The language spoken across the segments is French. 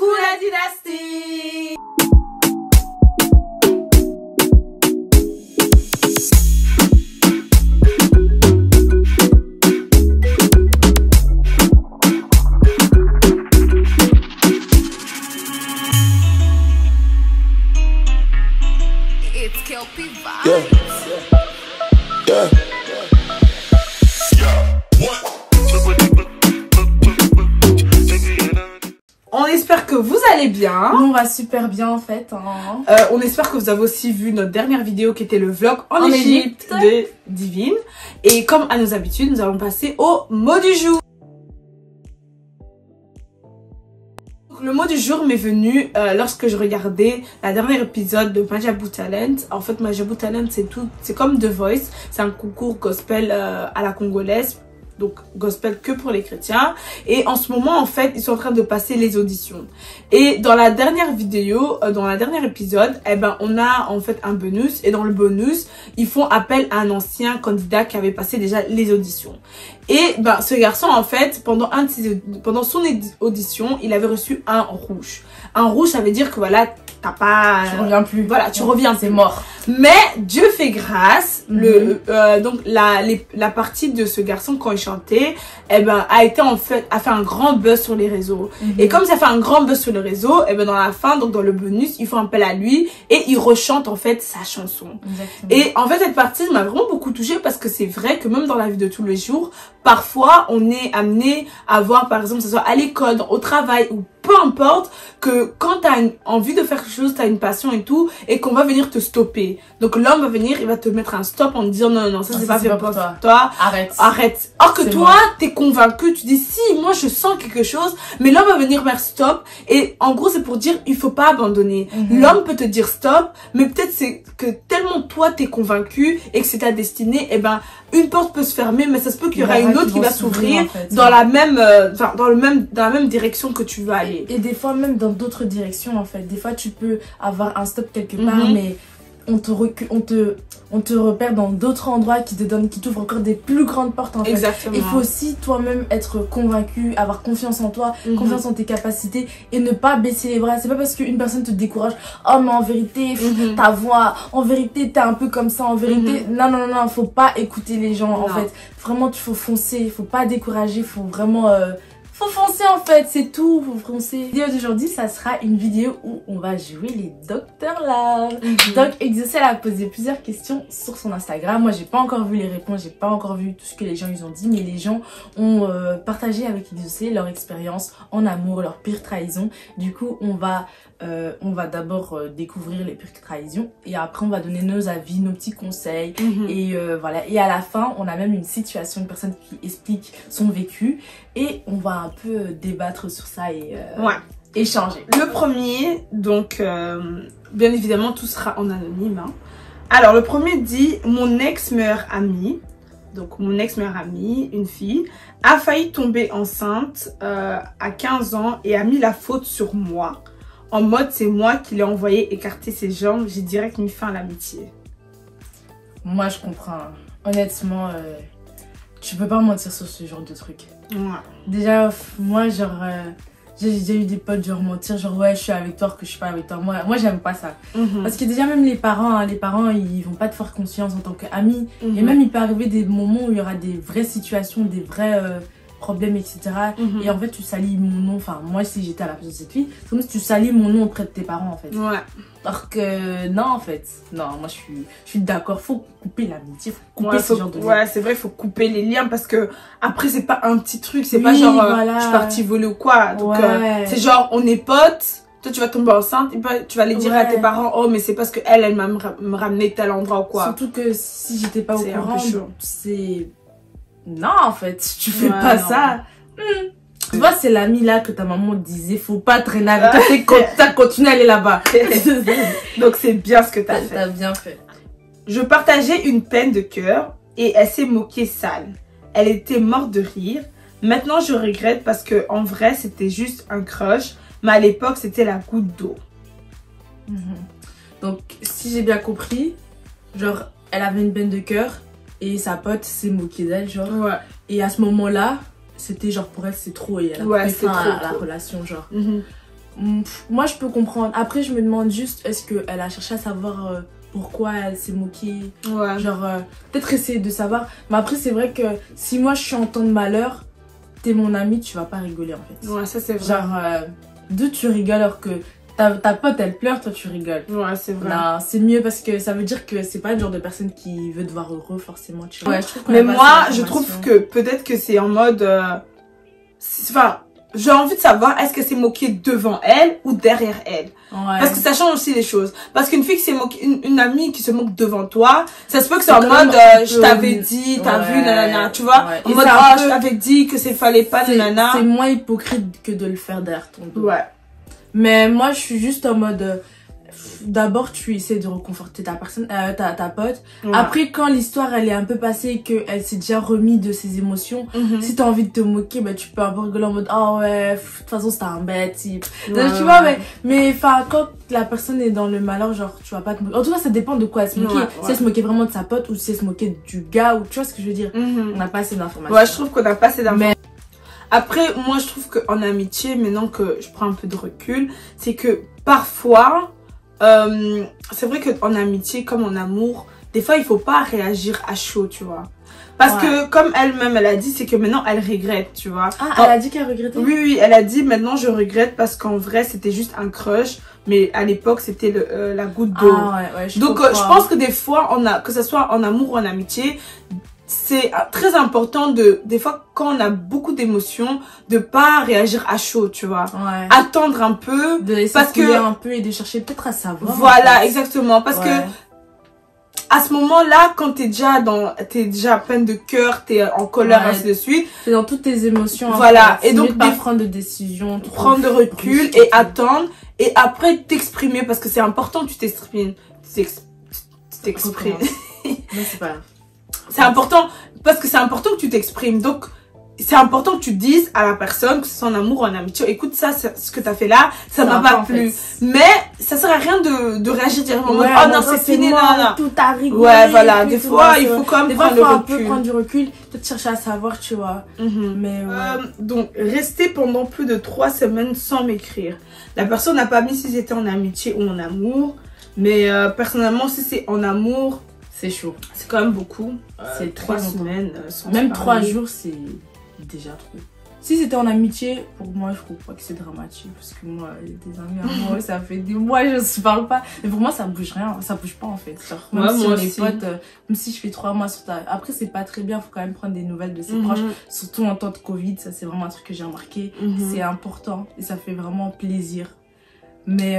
Coucou la dynastie. It's Kelpie Vibes. Yeah. Yeah. On espère que vous allez bien. Nous, on va super bien en fait. Hein. On espère que vous avez aussi vu notre dernière vidéo qui était le vlog en Égypte de Divine. Et comme à nos habitudes, nous allons passer au mot du jour. Le mot du jour m'est venu lorsque je regardais la dernière épisode de Majabou Talent. En fait, Majabou Talent, c'est comme The Voice. C'est un concours gospel à la congolaise. Donc gospel que pour les chrétiens. Et en ce moment, en fait, ils sont en train de passer les auditions. Et dans la dernière vidéo, dans la dernière épisode, eh ben, on a en fait un bonus. Et dans le bonus, ils font appel à un ancien candidat qui avait passé déjà les auditions. Et ben, ce garçon, en fait, pendant son audition, il avait reçu un rouge. Un rouge, ça veut dire que voilà, t'as pas... Tu reviens plus. Voilà, tu reviens, c'est mort. Mais Dieu fait grâce. Donc la partie de ce garçon quand il chantait, eh ben a fait un grand buzz sur les réseaux. Et comme ça fait un grand buzz sur le réseau, eh ben dans la fin, donc dans le bonus, ils font appel à lui et il rechante en fait sa chanson. Exactement. Et en fait cette partie m'a vraiment beaucoup touchée parce que c'est vrai que même dans la vie de tous les jours, parfois on est amené à voir, par exemple, que ce soit à l'école, au travail ou peu importe, que quand t'as envie de faire quelque chose, t'as une passion et tout, et qu'on va venir te stopper. Donc l'homme va venir, il va te mettre un stop en te disant non, ça c'est pas fait pour toi. Arrête. Or que toi, t'es convaincu, tu dis si, moi je sens quelque chose, mais l'homme va venir vers stop, et en gros c'est pour dire il faut pas abandonner. L'homme peut te dire stop, mais peut-être c'est que tellement toi t'es convaincu et que c'est ta destinée, et ben une porte peut se fermer, mais ça se peut qu'il y aura une autre qui va s'ouvrir en fait, dans la même, dans la même direction que tu veux aller. Et des fois même dans d'autres directions en fait. Des fois tu peux avoir un stop quelque part, mais on te repère dans d'autres endroits qui t'ouvrent encore des plus grandes portes en fait. Exactement. Il faut aussi toi-même être convaincu, avoir confiance en toi, confiance en tes capacités et ne pas baisser les bras. C'est pas parce qu'une personne te décourage, oh mais en vérité ta voix, en vérité t'es un peu comme ça, en vérité non, faut pas écouter les gens en fait. Vraiment il faut foncer, faut pas décourager, faut vraiment faut foncer en fait, c'est tout, faut foncer. La vidéo d'aujourd'hui, ça sera une vidéo où on va jouer les Dr Love. Donc Exaucé, elle a posé plusieurs questions sur son Instagram. Moi j'ai pas encore vu les réponses, j'ai pas encore vu tout ce que les gens ils ont dit, mais les gens ont partagé avec Exaucé leur expérience en amour, leur pire trahison. Du coup on va d'abord découvrir les pires trahisons et après on va donner nos avis, nos petits conseils et voilà. Et à la fin on a même une situation, une personne qui explique son vécu et on va un peu débattre sur ça et échanger. Le premier, donc bien évidemment tout sera en anonyme. Hein. Alors le premier dit mon ex-meilleure amie, donc mon ex-meilleure amie, une fille, a failli tomber enceinte à 15 ans et a mis la faute sur moi. En mode c'est moi qui l'ai envoyé écarter ses jambes, j'ai direct mis fin à l'amitié. Moi je comprends. Honnêtement, tu peux pas mentir sur ce genre de truc. Ouais. Déjà, moi genre, j'ai déjà eu des potes genre mentir, genre ouais je suis avec toi, que je suis pas avec toi. Moi j'aime pas ça. Parce que déjà même les parents ils vont pas te faire confiance en tant qu'amis. Et même il peut arriver des moments où il y aura des vraies situations, des vrais problèmes, etc. Et en fait tu salis mon nom, enfin moi si j'étais à la place de cette fille, c'est comme si tu salis mon nom auprès de tes parents en fait. Ouais. Alors que non en fait, non moi je suis d'accord, faut couper l'amitié, faut couper ce genre de liens. Ouais c'est vrai, il faut couper les liens parce que après c'est pas un petit truc, c'est pas genre je suis partie voler ou quoi. Donc c'est genre on est potes. Toi tu vas tomber enceinte et tu vas aller dire à tes parents oh mais c'est parce que elle m'a ramené tel endroit ou quoi. Surtout que si j'étais pas au courant, c'est... Non en fait, tu fais pas ça. Tu vois c'est l'ami là que ta maman disait faut pas traîner avec toi, t'as continué à aller là-bas. Donc c'est bien ce que t'as fait. T'as bien fait. Je partageais une peine de cœur et elle s'est moquée sale. Elle était morte de rire. Maintenant je regrette parce que en vrai c'était juste un crush. Mais à l'époque, c'était la goutte d'eau. Donc, si j'ai bien compris, genre, elle avait une peine de cœur et sa pote s'est moquée d'elle, genre. Ouais. Et à ce moment-là, c'était genre pour elle, c'est trop et elle a pris fin à la relation, genre. Moi, je peux comprendre. Après, je me demande juste, est-ce qu'elle a cherché à savoir pourquoi elle s'est moquée? Ouais. Genre, peut-être essayer de savoir. Mais après, c'est vrai que si moi, je suis en temps de malheur, t'es mon ami, tu vas pas rigoler, en fait. Ouais, ça, c'est vrai. Genre, d'où tu rigoles alors que ta pote, elle pleure, toi, tu rigoles. Ouais, c'est vrai. Non, c'est mieux parce que ça veut dire que c'est pas le genre de personne qui veut te voir heureux, forcément. Tu vois. Ouais, je trouve Mais moi, je trouve que peut-être que c'est en mode... Enfin, j'ai envie de savoir, est-ce qu'elle s'est moquée devant elle ou derrière elle? Ouais. Parce que ça change aussi les choses. Parce qu'une fille qui s'est moquée, une amie qui se moque devant toi, ça se peut que c'est en quand mode, même un peu- je t'avais dit, t'as vu, nanana, tu vois? Ouais. En Et mode, c'est un ah, peu- je t'avais dit que c'est fallait pas, nanana. C'est moins hypocrite que de le faire derrière ton dos. Ouais. Mais moi, je suis juste en mode... D'abord, tu essaies de reconforter ta personne, ta pote. Ouais. Après, quand l'histoire, elle est un peu passée et qu'elle s'est déjà remise de ses émotions, Mhm. si t'as envie de te moquer, bah, tu peux un peu rigoler en mode, ah ouais, de toute façon, c'était un bête type. Ouais, Donc, tu vois, mais enfin, quand la personne est dans le malheur, genre, tu vas pas te moquer. En tout cas, ça dépend de quoi elle se moquait. Ouais, Si elle se moquait vraiment de sa pote ou si elle se moquait du gars, ou tu vois ce que je veux dire. Mhm. On n'a pas assez d'informations. Ouais, je trouve qu'on a pas assez d'informations. Mais- Après, moi, je trouve qu'en amitié, maintenant que je prends un peu de recul, c'est que parfois, c'est vrai qu'en amitié, comme en amour, des fois, il faut pas réagir à chaud, tu vois. Parce que, comme elle-même, elle a dit, c'est que maintenant, elle regrette, tu vois. Ah, elle a dit qu'elle regrettait? Oui, oui, elle a dit, maintenant, je regrette parce qu'en vrai, c'était juste un crush. Mais à l'époque, c'était la goutte d'eau. Ah, ouais, je Donc, comprends. je pense que des fois, que ce soit en amour ou en amitié, c'est très important des fois, quand on a beaucoup d'émotions, de pas réagir à chaud, tu vois. Ouais. Attendre un peu. De laisser parce couler que- un peu et de chercher peut-être à savoir. Voilà, en fait. exactement. Parce Ouais. que, à ce moment-là, quand t'es déjà pleine de cœur, t'es en colère, Ouais. ainsi de suite, C'est dans toutes tes émotions. en Voilà. fait. Et C'est donc, mieux de pas des- prendre de décision. trop prendre de recul brusque et tout. attendre. Et après, t'exprimer, parce que c'est important que tu t'exprimes. T'exprimes. Non, c'est pas grave. C'est important, parce que c'est important que tu t'exprimes. Donc, c'est important que tu dises à la personne, que ce soit en amour ou en amitié, écoute, ça, ce que t'as fait là, ça m'a pas plu. Mais ça sert à rien de réagir directement en mode, oh non, c'est fini, non, non. Tout a rigolé. Ouais, voilà, tout, des tout, fois, ouais, il c'est faut vrai. quand même Des fois, prendre il le faut un peu recul. prendre du recul, peut-être chercher à savoir, tu vois. Mhm. Mais ouais. Donc, rester pendant plus de 3 semaines sans m'écrire. La personne n'a pas mis si c'était en amitié ou en amour. Mais personnellement, si c'est en amour, C'est chaud. c'est quand même beaucoup. C'est 3 très longtemps. semaines sans Même se 3 parler. jours, c'est déjà trop. Si c'était en amitié, pour moi, je trouve pas que c'est dramatique. Parce que moi, il y a des amis à moi, ça fait des mois, je ne parle pas. Mais pour moi, ça bouge rien. Ça bouge pas, en fait. Genre, même Ouais, si moi on est aussi. potes, même si je fais 3 mois sur ta... Après, c'est pas très bien. Faut quand même prendre des nouvelles de ses Mhm. proches. Surtout en temps de Covid. Ça, c'est vraiment un truc que j'ai remarqué. Mhm. C'est important. Et ça fait vraiment plaisir. Mais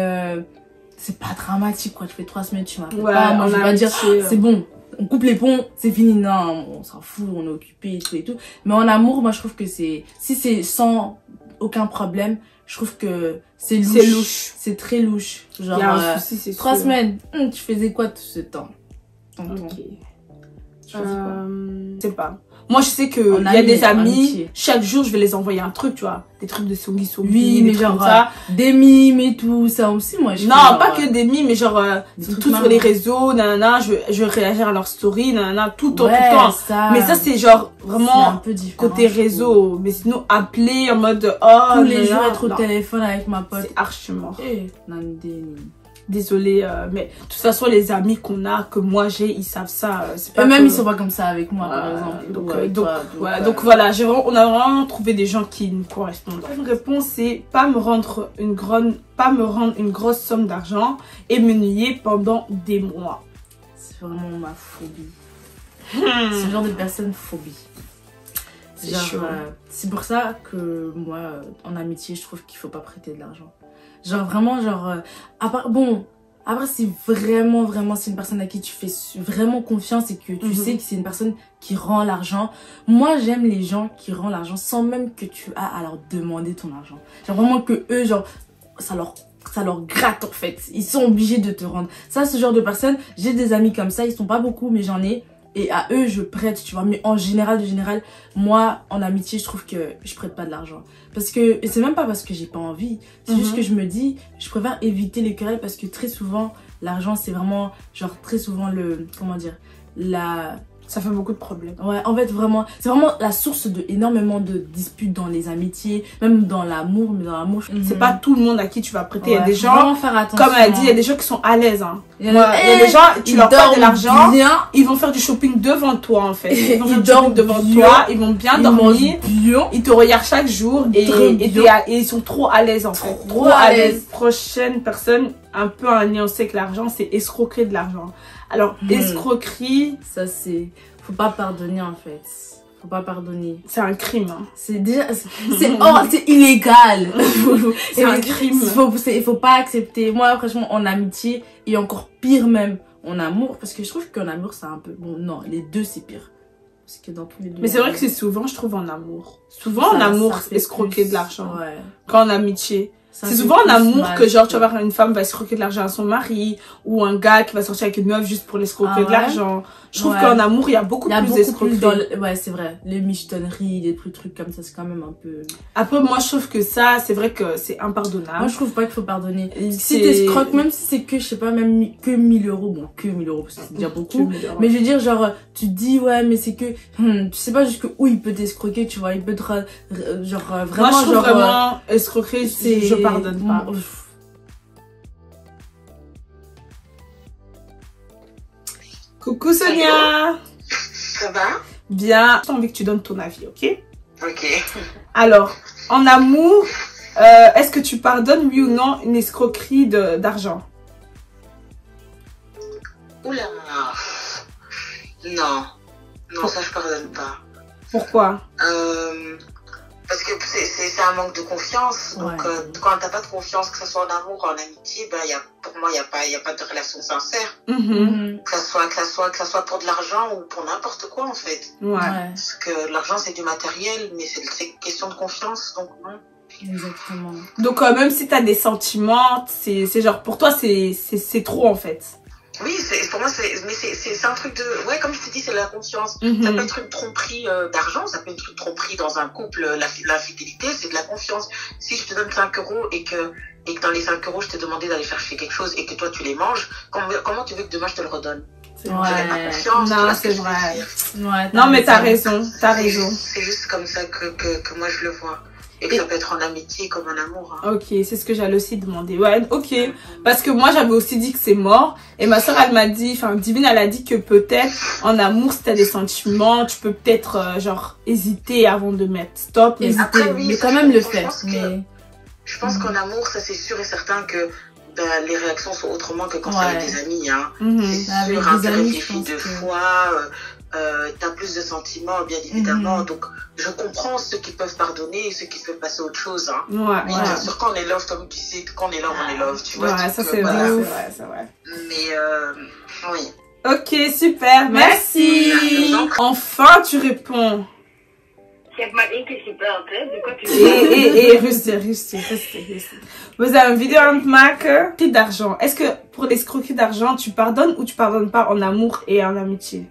c'est pas dramatique, quoi. Tu fais 3 semaines, tu m'appelles Ouais, pas. Moi, en je vais pas dire, amitié, c'est bon. On coupe les ponts, c'est fini. Non, on s'en fout, on est occupé et tout et tout. Mais en amour, moi, je trouve que c'est... Si c'est sans aucun problème, je trouve que c'est louche. C'est louche. C'est très louche. Genre, Il y a un souci, c'est 3 sûr. semaines, tu faisais quoi tout ce temps? Tonton, Ok. tu faisais quoi? Je sais pas. Moi, je sais que En il y a ami, des en amis, amitié. chaque jour, je vais les envoyer un truc, tu vois. Des trucs de songi songi, Oui, des mais trucs genre, comme ça. des mimes et tout, ça aussi, moi, je Non, fais genre, pas que des mimes, mais genre, des tout trucs sur marrants. les réseaux, nanana, je vais réagir à leur story, nanana, tout le temps, ouais, tout le temps. ça, Mais ça, c'est genre, c'est un vraiment, peu différent, côté je trouve. réseau. Mais sinon, appeler en mode, oh, Tous les nanana, jours être au non. téléphone avec ma pote. C'est archi mort. Eh, Nandini. Désolée, mais de toute façon, les amis qu'on a, que moi j'ai, ils savent ça. C'est pas Eux-mêmes, que- ils sont pas comme ça avec moi, par Ouais, exemple. donc, ou avec toi, ouais, donc voilà, on a vraiment trouvé des gens qui nous correspondent. Une réponse, c'est pas me rendre une grosse somme d'argent et me nier pendant des mois. c'est vraiment ma phobie. Ce genre de personne phobie. C'est Genre, chaud. c'est pour ça que moi, en amitié, je trouve qu'il faut pas prêter de l'argent. Genre vraiment, genre, après c'est vraiment, c'est une personne à qui tu fais vraiment confiance et que tu sais que c'est une personne qui rend l'argent. Moi, j'aime les gens qui rendent l'argent sans même que tu as à leur demander ton argent. Genre vraiment que eux, genre, ça leur gratte en fait. Ils sont obligés de te rendre. Ça, ce genre de personnes, j'ai des amis comme ça, ils sont pas beaucoup, mais j'en ai. Et à eux, je prête, tu vois. Mais en général, moi, en amitié, je trouve que je prête pas de l'argent. Parce que, et c'est même pas parce que j'ai pas envie. C'est juste que je me dis, je préfère éviter les querelles parce que très souvent, l'argent, c'est vraiment, genre, très souvent comment dire, Ça fait beaucoup de problèmes. Ouais, en fait, vraiment, c'est vraiment la source de énormément de disputes dans les amitiés, même dans l'amour, mais dans l'amour, C'est pas tout le monde à qui tu vas prêter. Il y a des faut gens, vraiment faire attention. comme elle a dit, il y a des gens qui sont à l'aise. Hein. Il y en a, Il y a des gens, tu ils leur prêtes de dorment l'argent, bien. ils vont faire du shopping devant toi en fait. Ils vont faire Ils du shopping dorment devant bien. toi, ils vont bien Ils dormir. mangent bien. Ils te regardent chaque jour et ils sont trop à l'aise en fait. Trop à l'aise. Prochaine personne, un peu un lien aussi avec l'argent, c'est escroquer de l'argent. Alors, escroquerie, Ça, c'est... Faut pas pardonner, en fait. Faut pas pardonner. c'est un crime. Hein. C'est déjà... c'est illégal. C'est un crime. Il faut pas accepter. Moi, franchement, en amitié, et encore pire même, en amour, parce que je trouve qu'en amour, c'est un peu... Bon, non, les deux, c'est pire. Parce que dans tous les deux... Mais c'est vrai que c'est souvent, je trouve, en amour. Souvent en amour, escroquer de l'argent. Ouais. Qu'en amitié. Ça C'est fait souvent en plus amour mal, que genre tu vas voir une femme va escroquer de l'argent à son mari ou un gars qui va sortir avec une meuf juste pour l'escroquer de l'argent. Je trouve qu'en amour il y a beaucoup plus d'escroquerie. Ouais, c'est vrai. Les michetonneries, les trucs comme ça, c'est quand même un peu... Après moi je trouve que ça c'est vrai que c'est impardonnable. Moi je trouve pas qu'il faut pardonner. Si t'escroques, même si c'est que je sais pas, même que 1000 euros, bon que 1000 euros parce que c'est déjà beaucoup. Mais je veux dire genre tu te dis ouais mais c'est que tu sais pas jusqu'où il peut t'escroquer, tu vois, il peut te genre vraiment moi je trouve genre vraiment escroquer je pardonne pas. Coucou Sonia. Ça va? Bien, j'ai envie que tu donnes ton avis, ok? Ok. Alors, en amour, est-ce que tu pardonnes, oui ou non, une escroquerie d'argent? Oula. Non. Non, ça je pardonne pas. Pourquoi? Parce que c'est un manque de confiance. Donc, quand t'as pas de confiance, que ce soit en amour ou en amitié, ben, pour moi, il y a pas de relation sincère. Que ça soit pour de l'argent ou pour n'importe quoi, en fait. Ouais. Parce que l'argent, c'est du matériel, mais c'est question de confiance, donc non. Exactement. Donc, même si t'as des sentiments, c'est genre, pour toi, c'est trop, en fait. Oui, pour moi, c'est un truc de... Ouais, comme je te dis, c'est la confiance. Ça peut être une tromperie d'argent, ça peut être une tromperie dans un couple. La fidélité, c'est de la confiance. Si je te donne 5 euros et que dans les 5 euros, je t'ai demandé d'aller chercher quelque chose et que toi, tu les manges, comment tu veux que demain, je te le redonne? Ouais. Pas confiance, non, c'est vrai. Ouais, non, mais t'as raison. T'as raison. C'est juste comme ça que moi, je le vois. Et que ça peut être en amitié comme en amour. Hein. Ok, c'est ce que j'allais aussi demander. Ouais, ok. Parce que moi, j'avais aussi dit que c'est mort. Et ma soeur, elle m'a dit, enfin, Divine, elle a dit que peut-être, en amour, si t'as des sentiments, tu peux peut-être, genre, hésiter avant de mettre stop. Hésiter, après, oui, mais quand même le faire. Je pense qu'en amour, ça c'est sûr et certain que les réactions sont autrement que quand c'est avec des amis. Hein. C'est sûr, hein, tu réfléchis 2 fois. T'as plus de sentiments, bien évidemment. Donc, je comprends ceux qui peuvent pardonner et ceux qui peuvent passer à autre chose. Hein. Mais bien sûr, quand on est love, comme tu sais, quand on est love, on est love. Tu vois, ouais, ça c'est vrai, c'est vrai. Mais, oui. Ok, super, merci. Enfin, tu réponds. Je heb maar 1 keer gebeld, hè? De quoi tu Rustig. Vous avez une vidéo à me maken. D'argent. Est-ce que pour l'escroquerie d'argent, tu pardonnes ou tu pardonnes pas en amour et en amitié?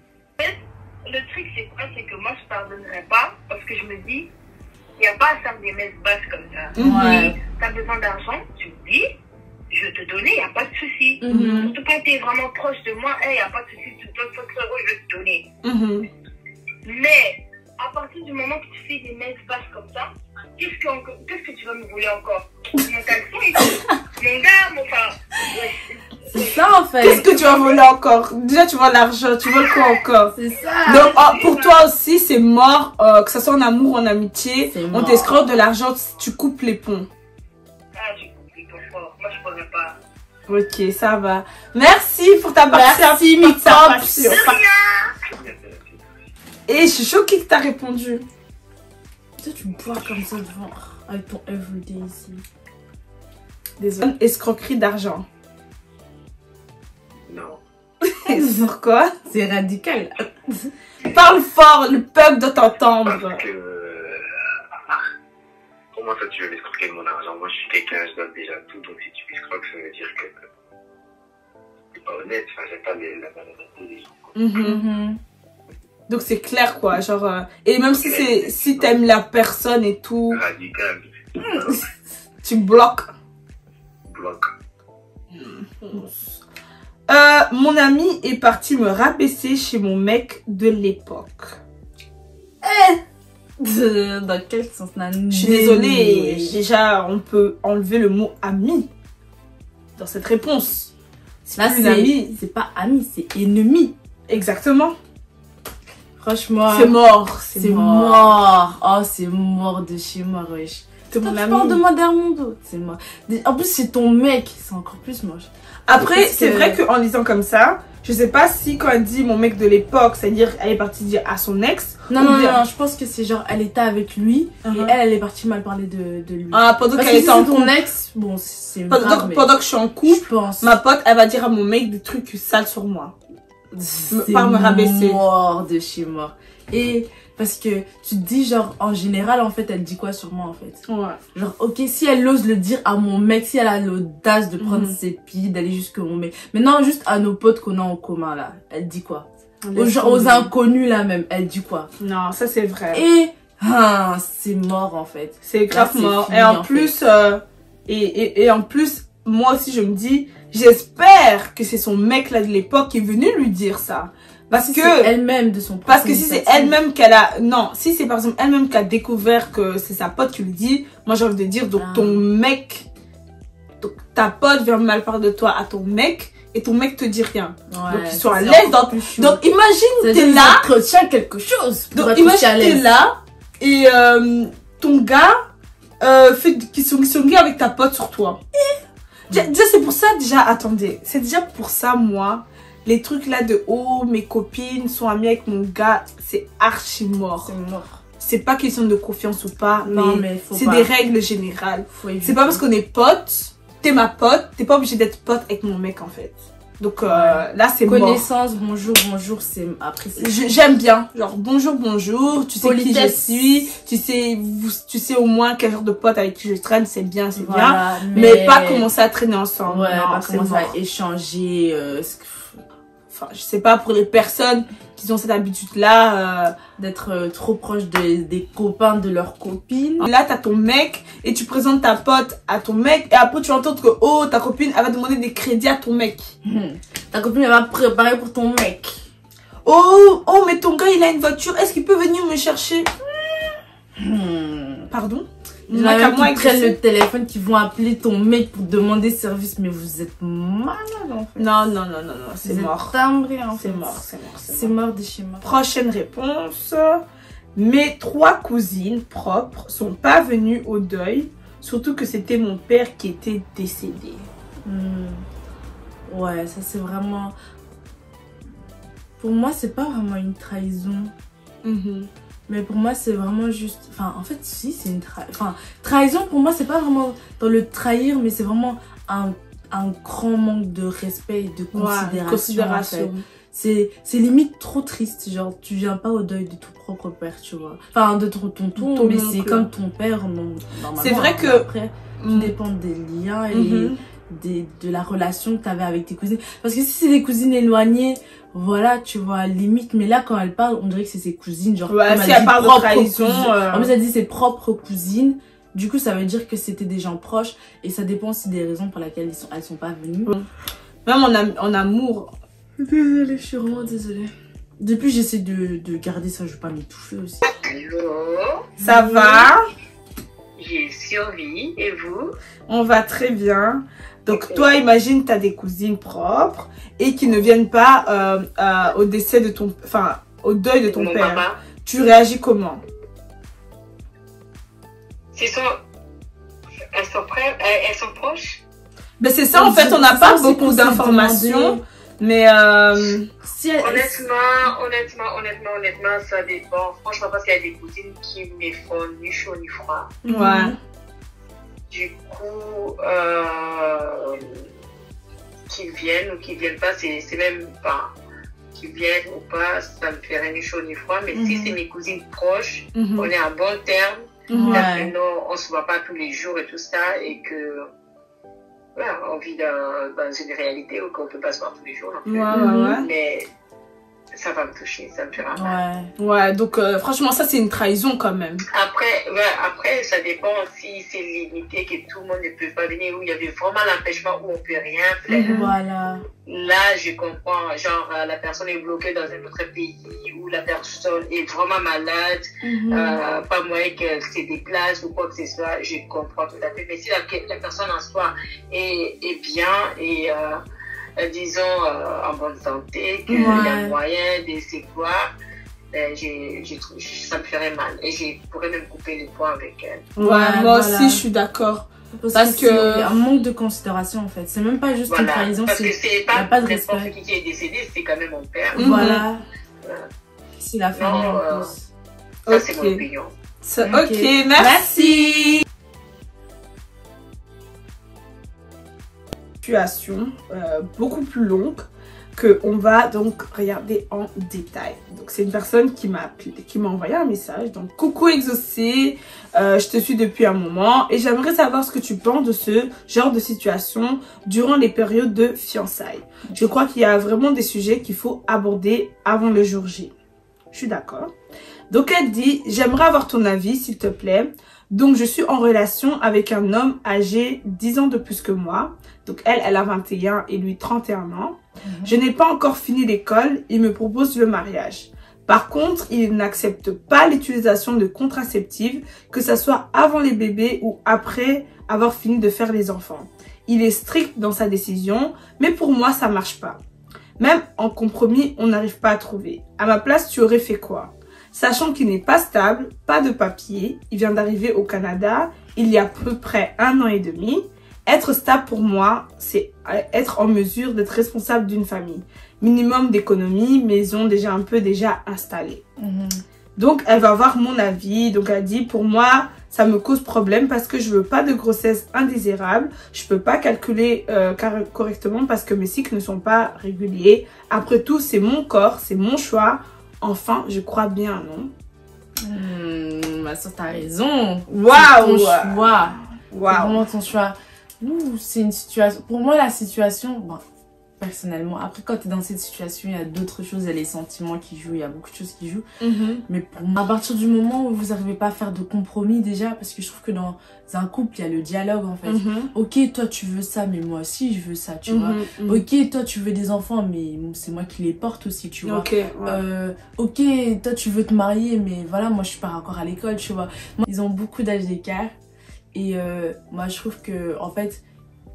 Le truc, c'est quoi? C'est que moi, je pardonnerai pas parce que je me dis, il n'y a pas à faire des messes basses comme ça. Si tu as besoin d'argent, tu me dis, je vais te donner, il n'y a pas de souci. Surtout quand tu es vraiment proche de moi, il n'y a pas de souci, tu me donnes 5 euros, je vais te donner. Mais à partir du moment que tu fais des messes basses comme ça, qu'est-ce que tu vas me voler encore? Mon caleçon et tout. Mon gars, c'est ça en fait. Qu'est-ce que tu vas voler encore? Déjà tu voles l'argent, tu voles quoi encore? C'est ça. Donc pour toi aussi c'est mort, que ce soit en amour ou en amitié, on t'escroque de l'argent, tu coupes les ponts. Ah, je coupe les ponts fort. Moi je pourrais pas. Ok, ça va. Merci pour ta participation. Et je suis choquée que t'as répondu. Toi tu bois comme ça devant avec ton everyday ici. Désolée. Escroquerie d'argent. Non. Pourquoi? C'est radical. Parle fort, le peuple doit t'entendre. Parce que... Comment ça tu veux m'escroquer de mon argent? Moi je suis quelqu'un, je donne déjà tout, donc si tu m'escroques, ça veut dire que c'est pas honnête, enfin j'ai pas la malhonnêteté des gens. Donc c'est clair quoi, genre... et même si t'aimes la personne et tout... Radical. Tu bloques. Bloque. Mon ami est parti me rabaisser chez mon mec de l'époque. Dans quel sens? Je suis désolée. Déjà, on peut enlever le mot ami dans cette réponse. Là, c'est pas ami, c'est ennemi. Exactement. Franchement. C'est mort. C'est mort. Oh, c'est mort de chez moi, wesh. C'est mon ami. Tu parles de moi derrière mon dos. C'est mort. En plus, c'est ton mec. C'est encore plus moche. Après, c'est vrai qu'en lisant comme ça, je sais pas si quand elle dit mon mec de l'époque, c'est-à-dire elle est partie dire à son ex. Non, je pense que c'est genre elle était avec lui et elle est partie mal parler de lui. Ah, pendant qu'elle était en couple. Ton ex, bon, c'est pendant que je suis en couple, je pense. Ma pote, elle va dire à mon mec des trucs sales sur moi. Par me rabaisser. Mort de chez mort. Et parce que tu te dis genre en général en fait elle dit quoi sur moi en fait. Ouais. Genre ok si elle ose le dire à mon mec, si elle a l'audace de prendre ses pieds, d'aller jusque mon mec. Mais non juste à nos potes qu'on a en commun là, elle dit quoi? Aux inconnus là même, elle dit quoi? Non ça c'est vrai. Et c'est mort en fait. C'est grave mort. Et en plus et en plus moi aussi je me dis j'espère que c'est son mec là de l'époque qui est venu lui dire ça. Parce que c'est elle-même de son parce que si c'est elle-même qu'elle a non si c'est par exemple elle-même qui a découvert que c'est sa pote qui lui dit, moi j'ai envie de dire donc ton mec, donc ta pote vient mal parler de toi à ton mec et ton mec te dit rien. Ouais, donc ils sont à l'aise donc imagine t'es là retient quelque chose donc imagine t'es là et ton gars fait qu'ils sont gays avec ta pote sur toi. Déjà c'est pour ça déjà attendez c'est déjà pour ça moi les trucs là de oh mes copines sont amies avec mon gars c'est archi mort. C'est mort. C'est pas question de confiance ou pas mais c'est des règles générales. C'est pas parce qu'on est potes, t'es ma pote, t'es pas obligé d'être pote avec mon mec en fait. Donc là c'est mort. Connaissance, bonjour, c'est après j'aime bien genre bonjour, tu sais qui je suis, tu sais au moins quel genre de pote avec qui je traîne, c'est bien, bien. Mais pas commencer à traîner ensemble. Ouais, non, pas commencer à échanger enfin, je sais pas pour les personnes qui ont cette habitude-là d'être trop proche des copains de leurs copines. Là, t'as ton mec et tu présentes ta pote à ton mec et après tu entends que oh ta copine elle va demander des crédits à ton mec. Ta copine elle va préparer pour ton mec. Oh mais ton gars il a une voiture, est-ce qu'il peut venir me chercher? Pardon? Il y en a qui prennent le téléphone, qui vont appeler ton mec pour demander service, mais vous êtes malade en fait. Non, c'est mort. C'est mort de chez moi. Prochaine réponse. Mes 3 cousines propres sont pas venues au deuil, surtout que c'était mon père qui était décédé. Ouais, ça c'est vraiment... Pour moi, c'est pas vraiment une trahison. Mais pour moi, c'est vraiment juste... Enfin, en fait, si, c'est une trahison. Enfin, trahison, pour moi, c'est pas vraiment dans le trahir, mais c'est vraiment un grand manque de respect et de considération. En fait. C'est limite trop triste. Genre, tu viens pas au deuil de ton propre père, tu vois. Enfin, de ton tonton, mais c'est comme ton père, non. C'est vrai que... Après, tout dépend des liens et de la relation que tu avais avec tes cousines. Parce que si c'est des cousines éloignées... Voilà, tu vois, limite. Mais là, quand elle parle, on dirait que c'est ses cousines. Genre, ouais, si elle parle de trahison. En plus, elle dit ses propres cousines. Du coup, ça veut dire que c'était des gens proches. Et ça dépend aussi des raisons pour lesquelles elles sont pas venues. Même en amour. Désolée, je suis vraiment désolée. Depuis, j'essaie de garder ça. Je veux pas m'étouffer aussi. Allô? Ça va? J'ai survécu. Et vous? On va très bien. Donc toi, imagine, t'as des cousines propres et qui ne viennent pas au décès de ton... Enfin, au deuil de ton père. Papa. Tu réagis comment? Elles sont proches? Ben c'est ça, en fait, on n'a pas beaucoup d'informations. Mais si honnêtement, ça dépend. Franchement, parce qu'il y a des cousines qui ne font ni chaud ni froid. Ouais. Du coup, qu'ils viennent ou qu'ils viennent pas, c'est même pas qu'ils viennent ou pas, ça me ferait ni chaud ni froid. Mais si c'est mes cousines proches, on est en bon terme. Maintenant, on se voit pas tous les jours et tout ça, et que voilà, on vit dans une réalité où on peut pas se voir tous les jours. Ouais. Mais ça va me toucher, ça me fera mal. Ouais, donc franchement, ça c'est une trahison quand même. Après, ça dépend si c'est limité, que tout le monde ne peut pas venir, où il y avait vraiment l'empêchement, où on peut rien faire. Voilà. Là, je comprends, genre, la personne est bloquée dans un autre pays, où la personne est vraiment malade, pas moyen qu'elle se déplace ou quoi que ce soit, je comprends tout à fait. Mais si la personne en soi est bien et disons en bonne santé, qu'il y a moyen de se voir, ça me ferait mal et je pourrais même couper les points avec elle. Moi aussi je suis d'accord. Parce que il y a un manque de considération en fait. C'est même pas juste une trahison, parce que c'est pas de respect. Qui est décédé, c'est quand même mon père. Voilà. C'est la famille en plus. Ça c'est mon opinion. Ok, merci. Situation beaucoup plus longue que on va donc regarder en détail. Donc c'est une personne qui m'a appelé, qui m'a envoyé un message. Donc coucou Exaucé, je te suis depuis un moment et j'aimerais savoir ce que tu penses de ce genre de situation durant les périodes de fiançailles. Je crois qu'il y a vraiment des sujets qu'il faut aborder avant le jour J. Je suis d'accord. Donc elle dit, j'aimerais avoir ton avis s'il te plaît. Donc je suis en relation avec un homme âgé 10 ans de plus que moi. Donc elle a 21 et lui 31 ans. Je n'ai pas encore fini l'école, il me propose le mariage. Par contre, il n'accepte pas l'utilisation de contraceptifs, que ce soit avant les bébés ou après avoir fini de faire les enfants. Il est strict dans sa décision, mais pour moi ça marche pas. Même en compromis, on n'arrive pas à trouver. À ma place, tu aurais fait quoi? Sachant qu'il n'est pas stable, pas de papier, il vient d'arriver au Canada il y a à peu près 1 an et demi. Être stable pour moi, c'est être en mesure d'être responsable d'une famille. Minimum d'économie, maison déjà installée. Donc elle va avoir mon avis. Donc elle dit, pour moi, ça me cause problème parce que je veux pas de grossesse indésirable. Je peux pas calculer correctement parce que mes cycles ne sont pas réguliers. Après tout, c'est mon corps, c'est mon choix. Enfin, je crois bien, non? Ma soeur, t'as raison. Waouh! Ton choix. Waouh! C'est vraiment ton choix. C'est une situation. Pour moi, la situation, bon, personnellement, après, quand tu es dans cette situation, il y a d'autres choses, il y a les sentiments qui jouent, il y a beaucoup de choses qui jouent. Mais pour moi, à partir du moment où vous n'arrivez pas à faire de compromis, déjà, parce que je trouve que dans un couple, il y a le dialogue en fait. Ok, toi tu veux ça, mais moi aussi je veux ça, tu vois. Ok, toi tu veux des enfants, mais c'est moi qui les porte aussi, tu vois. Ok, toi tu veux te marier, mais voilà, moi je suis pas encore à l'école, tu vois. Ils ont beaucoup d'âge d'écart. Et moi je trouve que en fait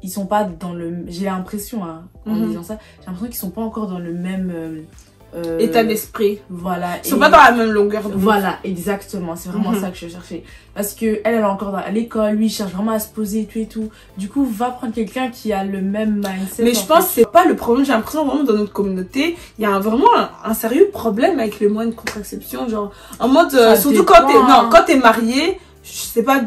ils sont pas dans le, j'ai l'impression en disant ça, j'ai l'impression qu'ils sont pas encore dans le même état d'esprit. Voilà. Ils sont pas dans la même longueur de Voilà, exactement, c'est vraiment ça que je cherchais. Parce que elle est encore à l'école, lui il cherche vraiment à se poser et tout. Du coup, va prendre quelqu'un qui a le même mindset. Mais je pense que c'est pas le problème, j'ai l'impression vraiment dans notre communauté, il y a vraiment un sérieux problème avec les moyens de contraception, genre en mode surtout quand t'es marié, je sais pas,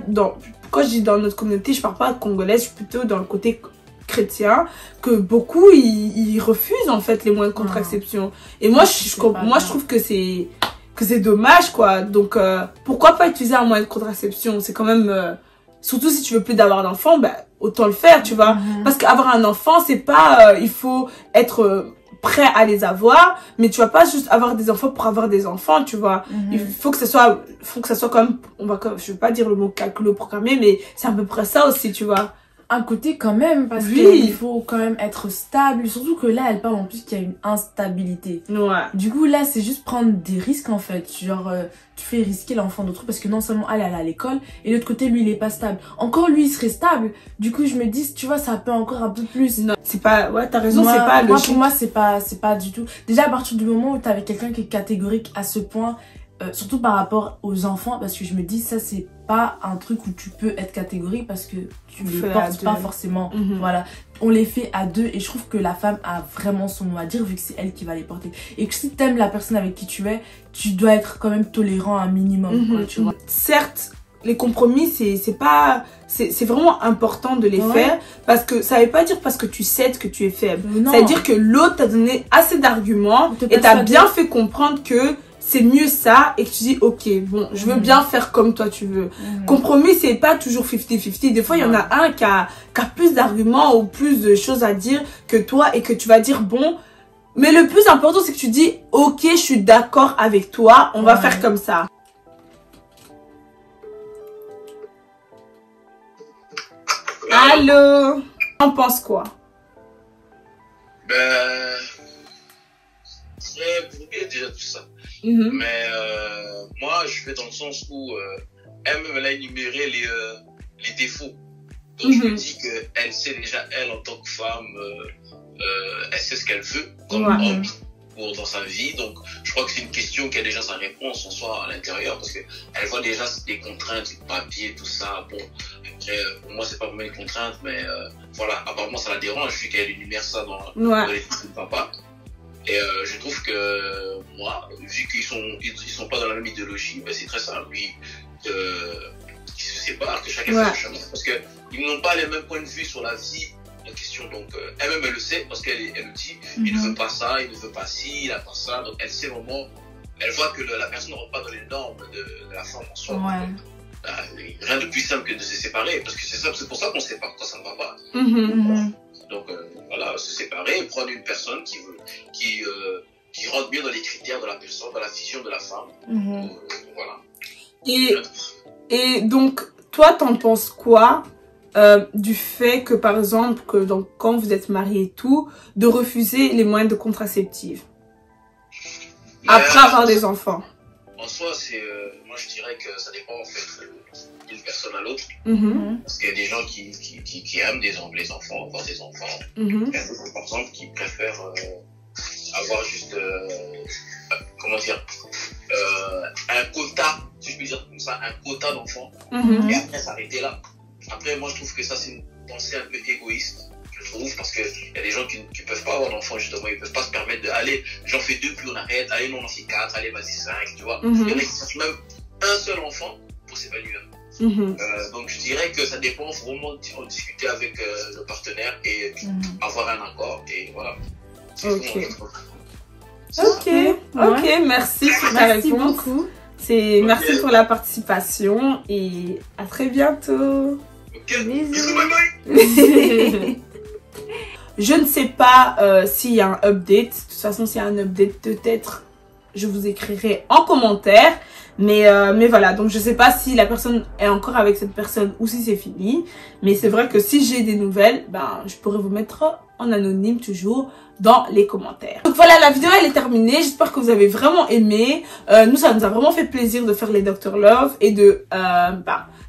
quand je dis dans notre communauté, je parle pas congolaise, je suis plutôt dans le côté chrétien, que beaucoup ils refusent en fait les moyens de contraception. Et moi je trouve que c'est dommage quoi. Donc pourquoi pas utiliser un moyen de contraception? C'est quand même surtout si tu veux plus d'avoir d'enfants, bah autant le faire, tu vois. Parce qu'avoir un enfant, c'est pas il faut être prêt à les avoir, mais tu vas pas juste avoir des enfants pour avoir des enfants, tu vois. Il faut que ça soit comme, je vais pas dire le mot calculé programmé, mais c'est à peu près ça aussi, tu vois. Un côté quand même, parce qu'il faut quand même être stable, surtout que là elle parle en plus qu'il y a une instabilité. Du coup là c'est juste prendre des risques en fait, genre tu fais risquer l'enfant d'autrui parce que non seulement elle est à l'école et de l'autre côté lui il est pas stable, encore lui il serait stable. Du coup je me dis, tu vois, ça peut encore un peu plus. Non, c'est pas, ouais t'as raison, c'est pas logique. Pour moi c'est pas du tout, déjà à partir du moment où t'es avec quelqu'un qui est catégorique à ce point, surtout par rapport aux enfants, parce que je me dis ça c'est pas un truc où tu peux être catégorique parce que tu les portes pas forcément. Voilà, on les fait à deux et je trouve que la femme a vraiment son mot à dire vu que c'est elle qui va les porter, et que si t'aimes la personne avec qui tu es, tu dois être quand même tolérant un minimum quoi, tu vois. Certes, les compromis c'est vraiment important de les faire, parce que ça veut pas dire parce que tu cèdes que tu es faible. Ça veut dire que l'autre t'a donné assez d'arguments et t'a bien fait comprendre que c'est mieux ça, et que tu dis ok bon je veux bien faire comme toi tu veux. Compromis c'est pas toujours 50-50, des fois il y en a un qui a plus d'arguments ou plus de choses à dire que toi, et que tu vas dire bon Mais le plus important, c'est que tu dis, ok, je suis d'accord avec toi, on va faire comme ça. Allô? On pense quoi? Ben, c'est oublié déjà tout ça. Mais moi, je vais dans le sens où elle-même, elle a énuméré les défauts. Donc, je me dis qu'elle sait déjà, elle, en tant que femme, elle sait ce qu'elle veut comme homme dans sa vie. Donc, je crois que c'est une question qui a déjà sa réponse en soi à l'intérieur, parce qu'elle voit déjà des contraintes, du papier, tout ça. Bon, après, pour moi, c'est pas vraiment une contrainte, mais voilà, apparemment, ça la dérange vu qu'elle énumère ça dans les trucs de papa. Et je trouve que moi, vu qu'ils sont pas dans la même idéologie, ben c'est très simple, lui, qu'ils se séparent, que chacun fasse son chemin, parce que ils n'ont pas les mêmes points de vue sur la vie en question. Donc elle-même elle le sait, parce qu'elle le dit, il ne veut pas ça, il ne veut pas ci, il n'a pas ça. Donc elle sait le moment, elle voit que la personne ne rentre pas dans les normes de la femme en soi. Rien de plus simple que de se séparer, parce que c'est pour ça qu'on se sépare quand ça ne va pas. Donc voilà, se séparer, prendre une personne qui rentre bien dans les critères de la personne, dans la vision de la femme. Voilà. Et donc, toi, t'en penses quoi du fait que, par exemple, donc, quand vous êtes mariés et tout, de refuser les moyens de contraceptive après avoir des enfants? En soi, moi je dirais que ça dépend en fait d'une personne à l'autre. Parce qu'il y a des gens qui aiment les enfants, avoir des enfants. Il y a d'autres, par exemple, qui préfèrent avoir juste, comment dire, un quota, si je peux dire comme ça, un quota d'enfants. Et après s'arrêter là. Après, moi je trouve que ça c'est une pensée un peu égoïste. Je trouve, parce qu'il y a des gens qui ne peuvent pas avoir d'enfants, justement, ils ne peuvent pas se permettre de aller, j'en fais 2 puis on arrête, allez non, on en fait 4, allez vas-y 5, tu vois. Il y en a qui cherchent même un seul enfant pour s'épanouir. Donc je dirais que ça dépend vraiment, en discuter avec le partenaire et avoir un accord, et voilà. Ok, merci pour ta réponse. Beaucoup. Merci pour la participation et à très bientôt. Bisous, bye bye. Je ne sais pas s'il y a un update. De toute façon, s'il y a un update, peut-être je vous écrirai en commentaire. Mais voilà, donc je sais pas si la personne est encore avec cette personne ou si c'est fini. Mais c'est vrai que si j'ai des nouvelles, ben je pourrais vous mettre en anonyme toujours dans les commentaires. Donc voilà, la vidéo elle est terminée. J'espère que vous avez vraiment aimé. Nous, ça nous a vraiment fait plaisir de faire les Dr Love et de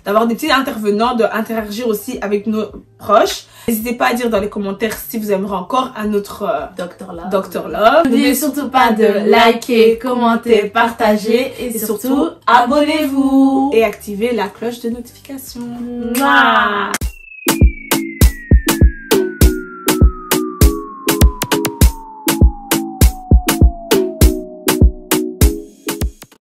d'avoir des petits intervenants, d'interagir aussi avec nos proches. N'hésitez pas à dire dans les commentaires si vous aimeriez encore un autre Dr Love. N'oubliez surtout pas de liker, commenter, partager et surtout abonnez-vous et activez la cloche de notification. Mouah.